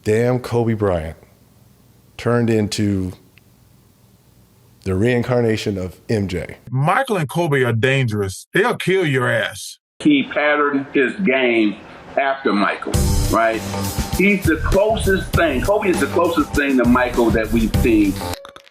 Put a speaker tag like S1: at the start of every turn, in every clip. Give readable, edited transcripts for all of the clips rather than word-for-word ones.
S1: damn Kobe Bryant turned into the reincarnation of MJ.
S2: Michael and Kobe are dangerous. They'll kill your ass.
S3: He patterned his game after Michael, right? He's the closest thing. Kobe is the closest thing to Michael that we've seen.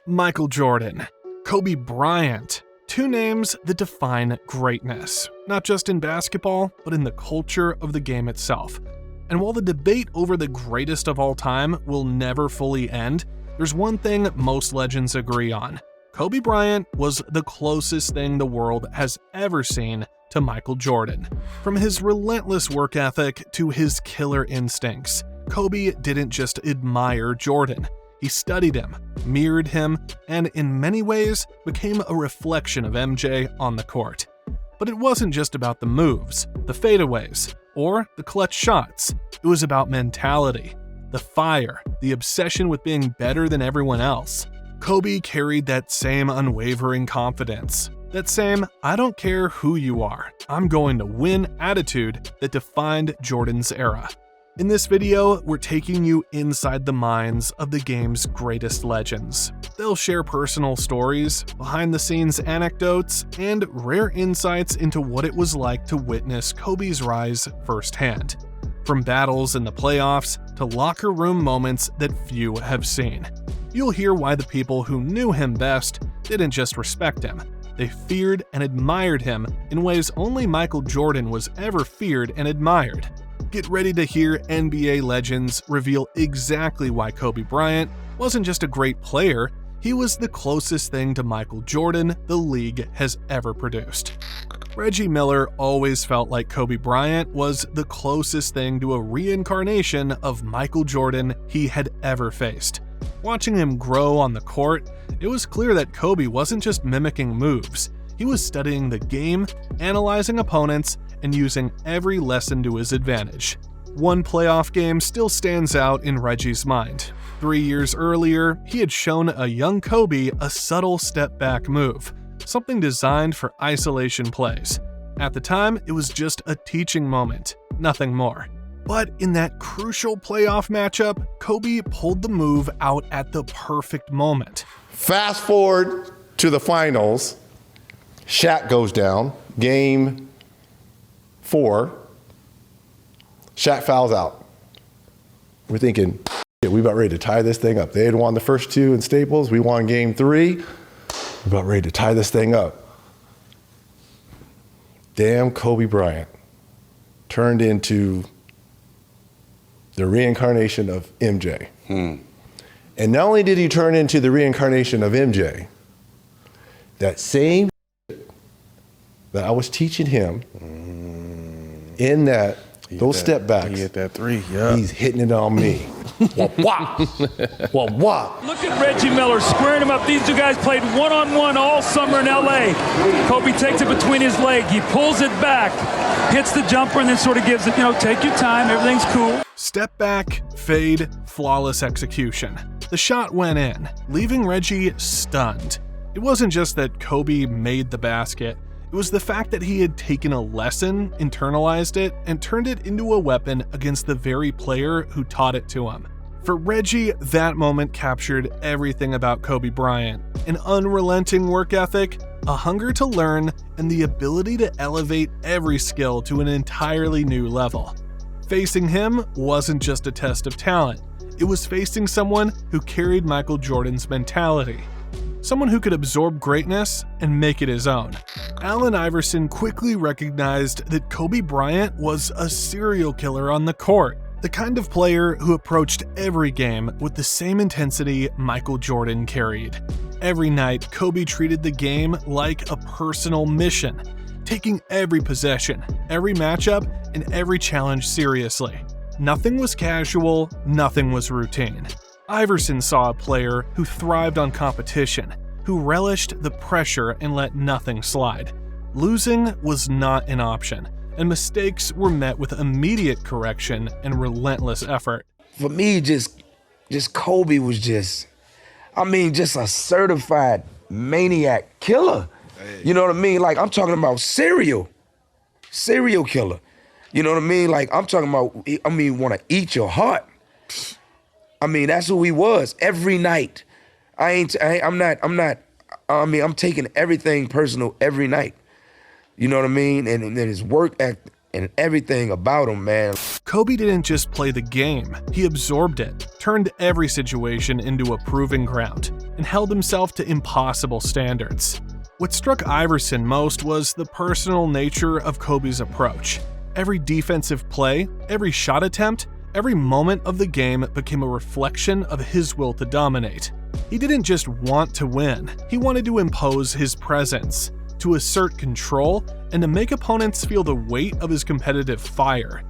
S4: Michael Jordan, Kobe Bryant. Two names that define greatness, not just in basketball, but in the culture of the game itself. And while the debate over the greatest of all time will never fully end, there's one thing most legends agree on. Kobe Bryant was the closest thing the world has ever seen to Michael Jordan. From his relentless work ethic to his killer instincts, Kobe didn't just admire Jordan. He studied him, mirrored him, and in many ways became a reflection of MJ on the court. But it wasn't just about the moves, the fadeaways, or the clutch shots. It was about mentality, the fire, the obsession with being better than everyone else. Kobe carried that same unwavering confidence, that same "I don't care who you are, I'm going to win" attitude that defined Jordan's era. In this video, we're taking you inside the minds of the game's greatest legends. They'll share personal stories, behind-the-scenes anecdotes, and rare insights into what it was like to witness Kobe's rise firsthand. From battles in the playoffs to locker room moments that few have seen. You'll hear why the people who knew him best didn't just respect him. They feared and admired him in ways only Michael Jordan was ever feared and admired. Get ready to hear NBA legends reveal exactly why Kobe Bryant wasn't just a great player, he was the closest thing to Michael Jordan the league has ever produced. Reggie Miller always felt like Kobe Bryant was the closest thing to a reincarnation of Michael Jordan he had ever faced. Watching him grow on the court, it was clear that Kobe wasn't just mimicking moves. He was studying the game, analyzing opponents, and using every lesson to his advantage. One playoff game still stands out in Reggie's mind. 3 years earlier, he had shown a young Kobe a subtle step-back move, something designed for isolation plays. At the time, it was just a teaching moment, nothing more. But in that crucial playoff matchup, Kobe pulled the move out at the perfect moment.
S1: Fast forward to the finals, Shaq goes down, game 4, Shaq fouls out. We're thinking, we about ready to tie this thing up. They had won the first 2 in Staples, we won game 3, we're about ready to tie this thing up. Damn Kobe Bryant turned into the reincarnation of MJ. And not only did he turn into the reincarnation of MJ, that same that I was teaching him in that those step backs.
S5: He hit that 3, yeah.
S1: He's hitting it on me. Wah, wah. Wah, wah.
S6: Look at Reggie Miller squaring him up. These two guys played one-on-one all summer in LA. Kobe takes it between his legs. He pulls it back, hits the jumper, and then sort of gives it, take your time. Everything's cool.
S4: Step back, fade, flawless execution. The shot went in, leaving Reggie stunned. It wasn't just that Kobe made the basket. It was the fact that he had taken a lesson, internalized it, and turned it into a weapon against the very player who taught it to him. For Reggie, that moment captured everything about Kobe Bryant: an unrelenting work ethic, a hunger to learn, and the ability to elevate every skill to an entirely new level. Facing him wasn't just a test of talent. It was facing someone who carried Michael Jordan's mentality. Someone who could absorb greatness and make it his own. Allen Iverson quickly recognized that Kobe Bryant was a serial killer on the court, the kind of player who approached every game with the same intensity Michael Jordan carried. Every night, Kobe treated the game like a personal mission, taking every possession, every matchup, and every challenge seriously. Nothing was casual, nothing was routine. Iverson saw a player who thrived on competition, who relished the pressure and let nothing slide. Losing was not an option, and mistakes were met with immediate correction and relentless effort.
S5: For me, just Kobe was just a certified maniac killer. You know what I mean? Like, I'm talking about serial killer. You know what I mean? Like, I'm talking about, want to eat your heart. I mean, that's who he was every night. I'm taking everything personal every night. You know what I mean? And his work ethic and everything about him, man.
S4: Kobe didn't just play the game, he absorbed it, turned every situation into a proving ground, and held himself to impossible standards. What struck Iverson most was the personal nature of Kobe's approach. Every defensive play, every shot attempt, every moment of the game became a reflection of his will to dominate. He didn't just want to win, he wanted to impose his presence, to assert control, and to make opponents feel the weight of his competitive fire.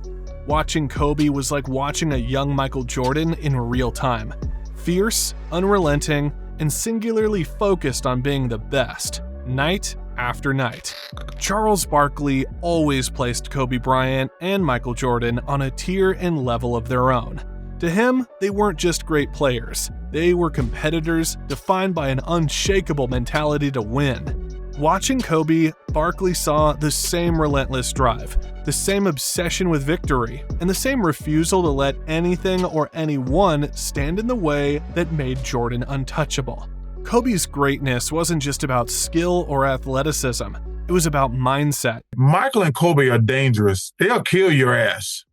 S4: Watching Kobe was like watching a young Michael Jordan in real time. Fierce, unrelenting, and singularly focused on being the best, night after night. Charles Barkley always placed Kobe Bryant and Michael Jordan on a tier and level of their own. To him, they weren't just great players, they were competitors defined by an unshakable mentality to win. Watching Kobe, Barkley saw the same relentless drive, the same obsession with victory, and the same refusal to let anything or anyone stand in the way that made Jordan untouchable. Kobe's greatness wasn't just about skill or athleticism, it was about mindset.
S2: Michael and Kobe are dangerous. They'll kill your ass.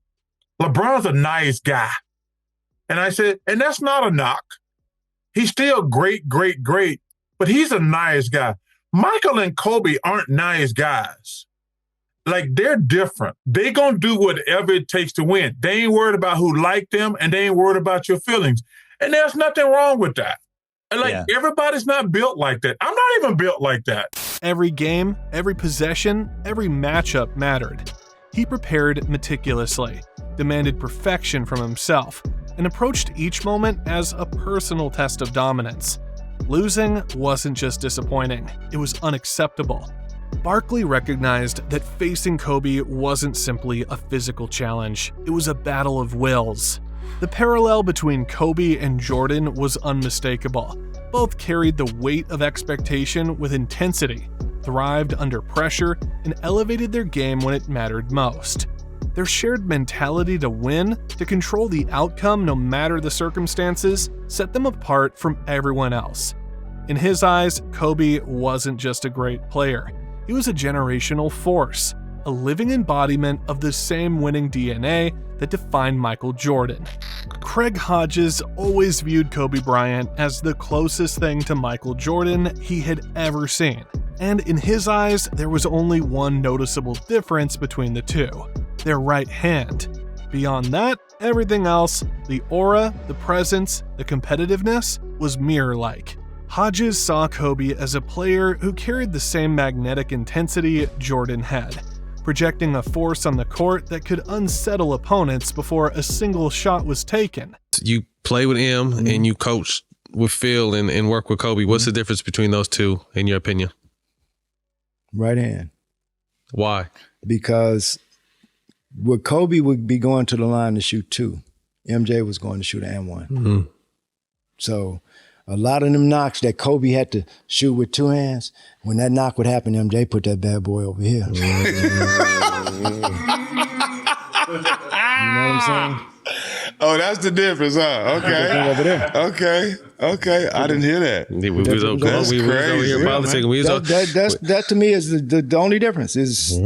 S2: LeBron's a nice guy. And I said, and that's not a knock. He's still great, but he's a nice guy. Michael and Kobe aren't nice guys. Like, they're different. They gonna do whatever it takes to win. They ain't worried about who liked them, and they ain't worried about your feelings. And there's nothing wrong with that. And everybody's not built like that. I'm not even built like that.
S4: Every game, every possession, every matchup mattered. He prepared meticulously, demanded perfection from himself, and approached each moment as a personal test of dominance. Losing wasn't just disappointing, it was unacceptable. Barkley recognized that facing Kobe wasn't simply a physical challenge, it was a battle of wills. The parallel between Kobe and Jordan was unmistakable. Both carried the weight of expectation with intensity, thrived under pressure, and elevated their game when it mattered most. Their shared mentality to win, to control the outcome no matter the circumstances, set them apart from everyone else. In his eyes, Kobe wasn't just a great player. He was a generational force, a living embodiment of the same winning DNA that defined Michael Jordan. Craig Hodges always viewed Kobe Bryant as the closest thing to Michael Jordan he had ever seen. And in his eyes, there was only one noticeable difference between the two: their right hand. Beyond that, everything else, the aura, the presence, the competitiveness, was mirror-like. Hodges saw Kobe as a player who carried the same magnetic intensity Jordan had, projecting a force on the court that could unsettle opponents before a single shot was taken.
S7: You play with him and you coach with Phil and work with Kobe. What's the difference between those two, in your opinion?
S8: Right hand.
S7: Why?
S8: Because what Kobe would be going to the line to shoot 2, MJ was going to shoot and 1.
S7: Mm-hmm.
S8: So a lot of them knocks that Kobe had to shoot with 2 hands, when that knock would happen, MJ put that bad boy over here. You know what I'm saying?
S9: Oh, that's the difference, huh? Okay.
S8: Over there.
S9: Okay. I didn't hear that.
S8: That's
S9: crazy.
S8: That to me is the only difference is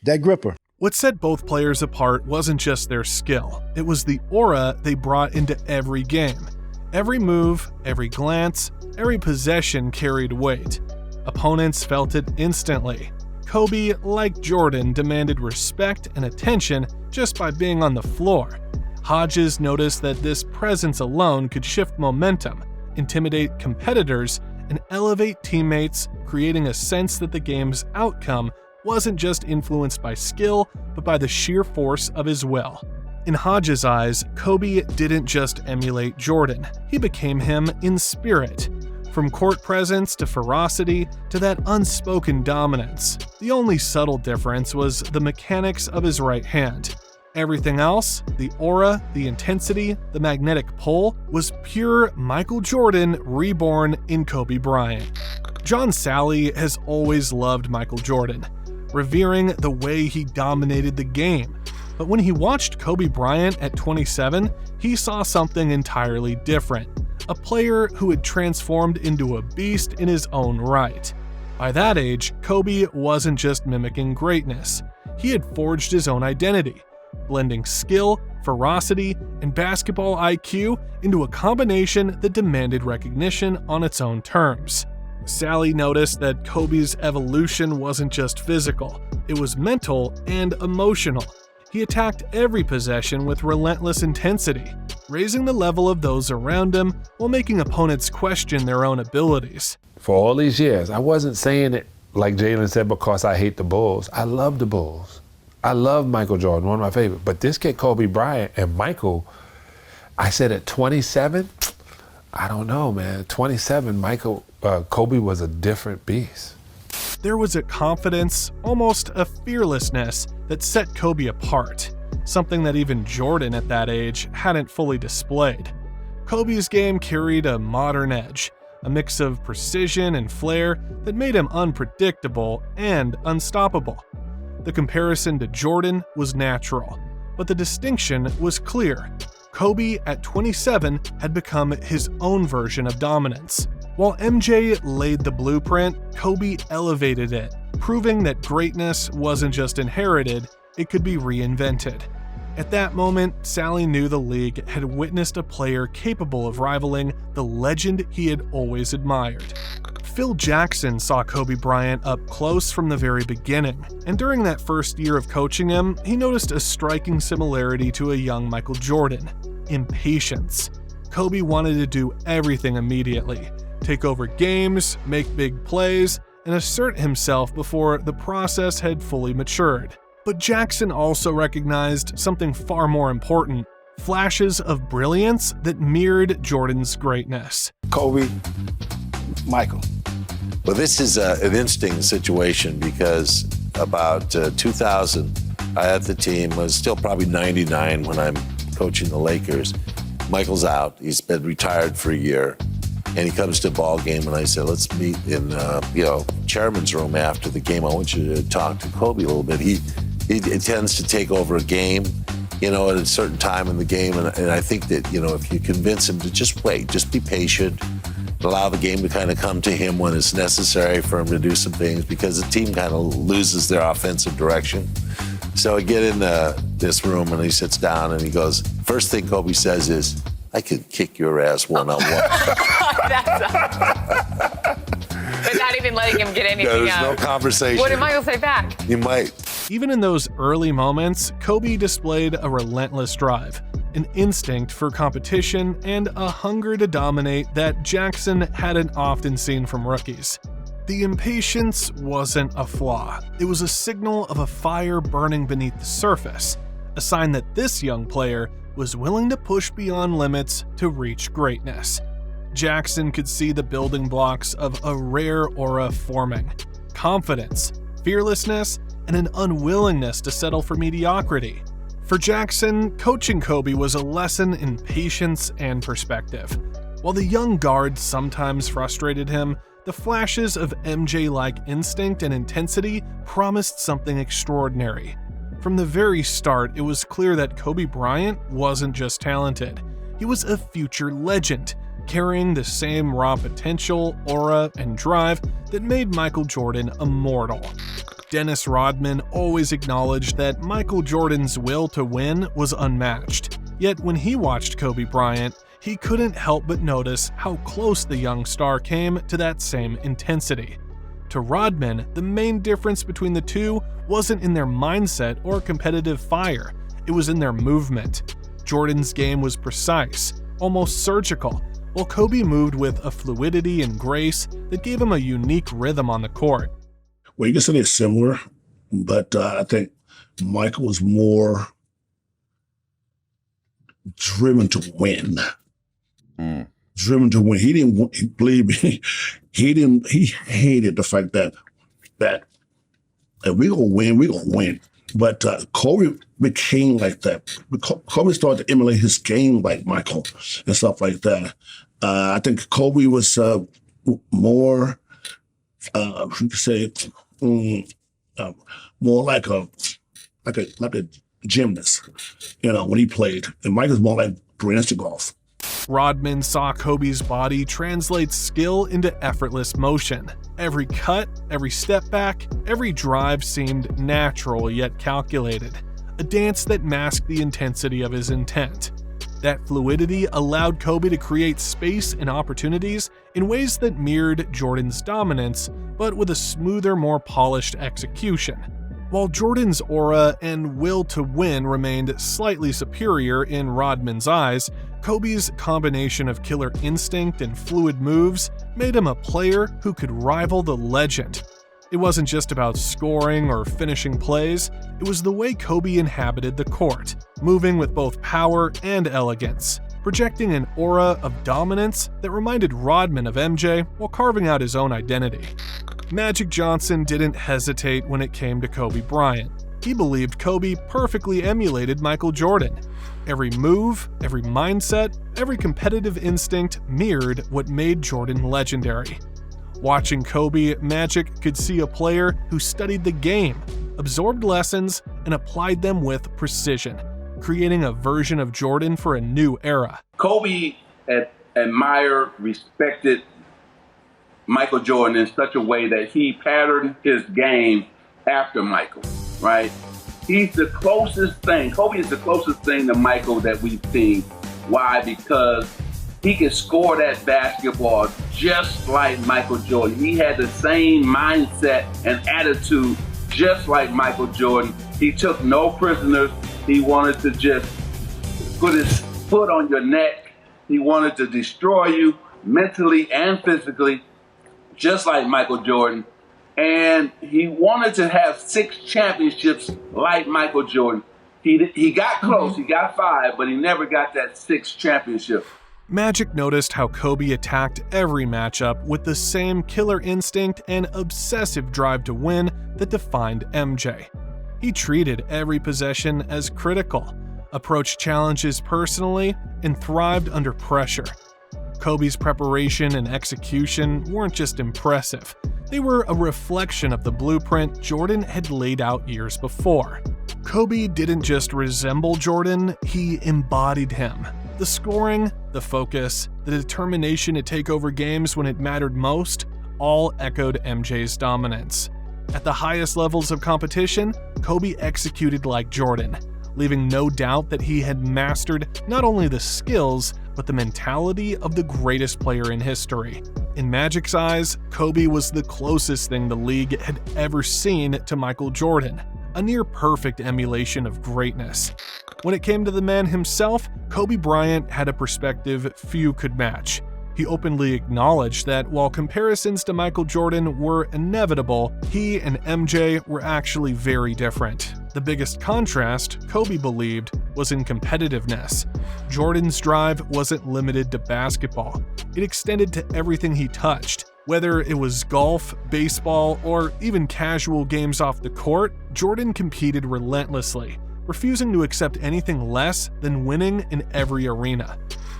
S8: that gripper.
S4: What set both players apart wasn't just their skill, it was the aura they brought into every game. Every move, every glance, every possession carried weight. Opponents felt it instantly. Kobe, like Jordan, demanded respect and attention just by being on the floor. Hodges noticed that this presence alone could shift momentum, intimidate competitors, and elevate teammates, creating a sense that the game's outcome wasn't just influenced by skill, but by the sheer force of his will. In Hodges' eyes, Kobe didn't just emulate Jordan, he became him in spirit. From court presence to ferocity to that unspoken dominance, the only subtle difference was the mechanics of his right hand. Everything else, the aura, the intensity, the magnetic pull, was pure Michael Jordan reborn in Kobe Bryant. John Salley has always loved Michael Jordan, revering the way he dominated the game. But when he watched Kobe Bryant at 27, he saw something entirely different. A player who had transformed into a beast in his own right. By that age, Kobe wasn't just mimicking greatness. He had forged his own identity, blending skill, ferocity, and basketball IQ into a combination that demanded recognition on its own terms. Sally noticed that Kobe's evolution wasn't just physical, it was mental and emotional. He attacked every possession with relentless intensity, raising the level of those around him while making opponents question their own abilities.
S10: For all these years, I wasn't saying it like Jalen said because I hate the Bulls. I love the Bulls. I love Michael Jordan, one of my favorites. But this kid, Kobe Bryant, and Michael, I said at 27, I don't know, man. 27, Kobe was a different beast.
S4: There was a confidence, almost a fearlessness, that set Kobe apart, something that even Jordan at that age hadn't fully displayed. Kobe's game carried a modern edge, a mix of precision and flair that made him unpredictable and unstoppable. The comparison to Jordan was natural, but the distinction was clear. Kobe, at 27, had become his own version of dominance. While MJ laid the blueprint, Kobe elevated it, proving that greatness wasn't just inherited, it could be reinvented. At that moment, Sally knew the league had witnessed a player capable of rivaling the legend he had always admired. Phil Jackson saw Kobe Bryant up close from the very beginning, and during that first year of coaching him, he noticed a striking similarity to a young Michael Jordan: impatience. Kobe wanted to do everything immediately, take over games, make big plays, and assert himself before the process had fully matured. But Jackson also recognized something far more important: flashes of brilliance that mirrored Jordan's greatness.
S11: Kobe, Michael. Well, this is an interesting situation because about 2000, I had the team, was still probably 99 when I'm coaching the Lakers. Michael's out. He's been retired for a year. And he comes to a ball game, and I said, let's meet in, chairman's room after the game. I want you to talk to Kobe a little bit. He tends to take over a game, at a certain time in the game. And I think that, if you convince him to just wait, just be patient, allow the game to kind of come to him when it's necessary for him to do some things, because the team kind of loses their offensive direction. So I get in this room, and he sits down, and he goes, first thing Kobe says is, I could kick your ass one-on-one.
S12: But not even letting him get anything
S11: There's
S12: out.
S11: no conversation.
S12: What did Michael say back?
S11: You might.
S4: Even in those early moments, Kobe displayed a relentless drive, an instinct for competition, and a hunger to dominate that Jackson hadn't often seen from rookies. The impatience wasn't a flaw. It was a signal of a fire burning beneath the surface, a sign that this young player was willing to push beyond limits to reach greatness. Jackson could see the building blocks of a rare aura forming: confidence, fearlessness, and an unwillingness to settle for mediocrity. For Jackson, coaching Kobe was a lesson in patience and perspective. While the young guard sometimes frustrated him, the flashes of MJ-like instinct and intensity promised something extraordinary. From the very start, it was clear that Kobe Bryant wasn't just talented. He was a future legend, carrying the same raw potential, aura, and drive that made Michael Jordan immortal. Dennis Rodman always acknowledged that Michael Jordan's will to win was unmatched. Yet when he watched Kobe Bryant, he couldn't help but notice how close the young star came to that same intensity. To Rodman, the main difference between the two wasn't in their mindset or competitive fire, it was in their movement. Jordan's game was precise, almost surgical, while Kobe moved with a fluidity and grace that gave him a unique rhythm on the court.
S13: Well, you can say they're similar, but I think Michael was more driven to win. Driven to win. He didn't believe me. He hated the fact that if we're gonna win. But Kobe became like that. Kobe started to emulate his game like Michael and stuff like that. I think Kobe was more, you could say, more like a gymnast, when he played. And Michael's more like grandmaster golf.
S4: Rodman saw Kobe's body translate skill into effortless motion. Every cut, every step back, every drive seemed natural yet calculated, a dance that masked the intensity of his intent. That fluidity allowed Kobe to create space and opportunities in ways that mirrored Jordan's dominance, but with a smoother, more polished execution. While Jordan's aura and will to win remained slightly superior in Rodman's eyes, Kobe's combination of killer instinct and fluid moves made him a player who could rival the legend. It wasn't just about scoring or finishing plays, it was the way Kobe inhabited the court, moving with both power and elegance, projecting an aura of dominance that reminded Rodman of MJ while carving out his own identity. Magic Johnson didn't hesitate when it came to Kobe Bryant. He believed Kobe perfectly emulated Michael Jordan. Every move, every mindset, every competitive instinct mirrored what made Jordan legendary. Watching Kobe, Magic could see a player who studied the game, absorbed lessons, and applied them with precision, creating a version of Jordan for a new era.
S3: Kobe admired, respected Michael Jordan in such a way that he patterned his game after Michael, right? He's the closest thing. Kobe is the closest thing to Michael that we've seen. Why? Because he could score that basketball just like Michael Jordan. He had the same mindset and attitude just like Michael Jordan. He took no prisoners. He wanted to just put his foot on your neck. He wanted to destroy you mentally and physically, just like Michael Jordan. And he wanted to have 6 championships like Michael Jordan. He got close, he got 5, but he never got that 6th championship.
S4: Magic noticed how Kobe attacked every matchup with the same killer instinct and obsessive drive to win that defined MJ. He treated every possession as critical, approached challenges personally, and thrived under pressure. Kobe's preparation and execution weren't just impressive, they were a reflection of the blueprint Jordan had laid out years before. Kobe didn't just resemble Jordan, he embodied him. The scoring, the focus, the determination to take over games when it mattered most, all echoed MJ's dominance. At the highest levels of competition, Kobe executed like Jordan, leaving no doubt that he had mastered not only the skills, but the mentality of the greatest player in history. In Magic's eyes, Kobe was the closest thing the league had ever seen to Michael Jordan, a near-perfect emulation of greatness. When it came to the man himself, Kobe Bryant had a perspective few could match. He openly acknowledged that while comparisons to Michael Jordan were inevitable, he and MJ were actually very different. The biggest contrast, Kobe believed, was in competitiveness. Jordan's drive wasn't limited to basketball. It extended to everything he touched. Whether it was golf, baseball, or even casual games off the court, Jordan competed relentlessly, refusing to accept anything less than winning in every arena.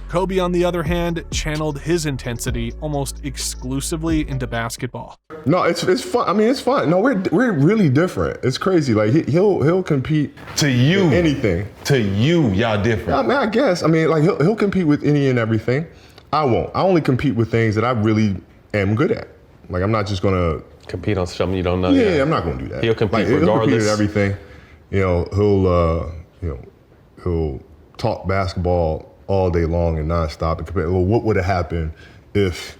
S4: Kobe, on the other hand, channeled his intensity almost exclusively into basketball.
S14: No, it's fun. I mean, it's fun. No, we're really different. It's crazy. Like he'll compete
S15: to you
S14: in anything.
S15: To you, y'all different.
S14: I mean, I guess. I mean, like he'll compete with any and everything. I won't. I only compete with things that I really am good at. Like I'm not just gonna
S7: compete on something you don't know.
S14: Yeah, I'm not gonna do that.
S7: He'll compete
S14: regardless. He'll compete at everything. He'll talk basketball all day long and nonstop and compare. Well, what would have happened if,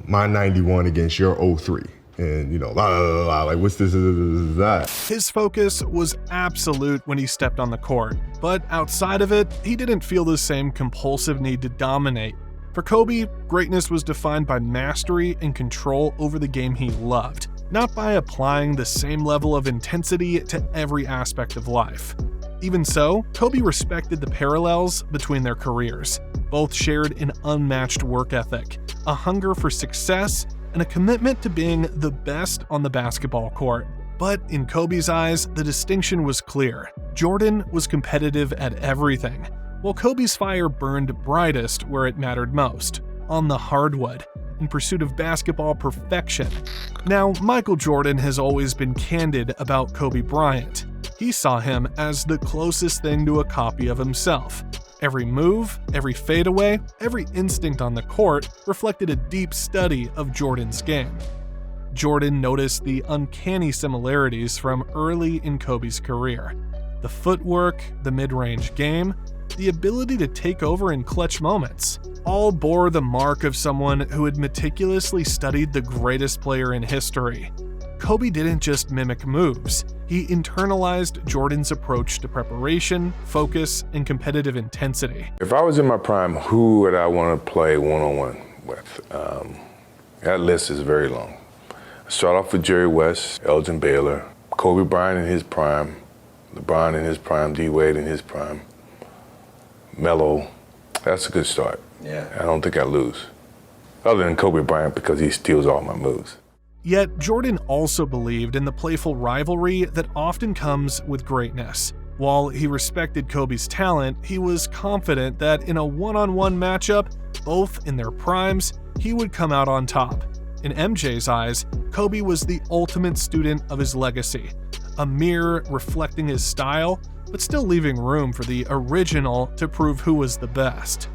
S14: my 91 against your 03? And, like, what's this, that?
S4: His focus was absolute when he stepped on the court, but outside of it, he didn't feel the same compulsive need to dominate. For Kobe, greatness was defined by mastery and control over the game he loved, not by applying the same level of intensity to every aspect of life. Even so, Kobe respected the parallels between their careers. Both shared an unmatched work ethic, a hunger for success, and a commitment to being the best on the basketball court. But in Kobe's eyes, the distinction was clear. Jordan was competitive at everything, while Kobe's fire burned brightest where it mattered most, on the hardwood, in pursuit of basketball perfection. Now, Michael Jordan has always been candid about Kobe Bryant. He saw him as the closest thing to a copy of himself. Every move, every fadeaway, every instinct on the court reflected a deep study of Jordan's game. Jordan noticed the uncanny similarities from early in Kobe's career. The footwork, the mid-range game, the ability to take over in clutch moments, all bore the mark of someone who had meticulously studied the greatest player in history. Kobe didn't just mimic moves, he internalized Jordan's approach to preparation, focus, and competitive intensity.
S16: If I was in my prime, who would I want to play one-on-one with? That list is very long. I start off with Jerry West, Elgin Baylor, Kobe Bryant in his prime, LeBron in his prime, D-Wade in his prime, Melo. That's a good start.
S11: Yeah.
S16: I don't think I lose. Other than Kobe Bryant because he steals all my moves.
S4: Yet Jordan also believed in the playful rivalry that often comes with greatness. While he respected Kobe's talent, he was confident that in a one-on-one matchup, both in their primes, he would come out on top. In MJ's eyes, Kobe was the ultimate student of his legacy, a mirror reflecting his style, but still leaving room for the original to prove who was the best.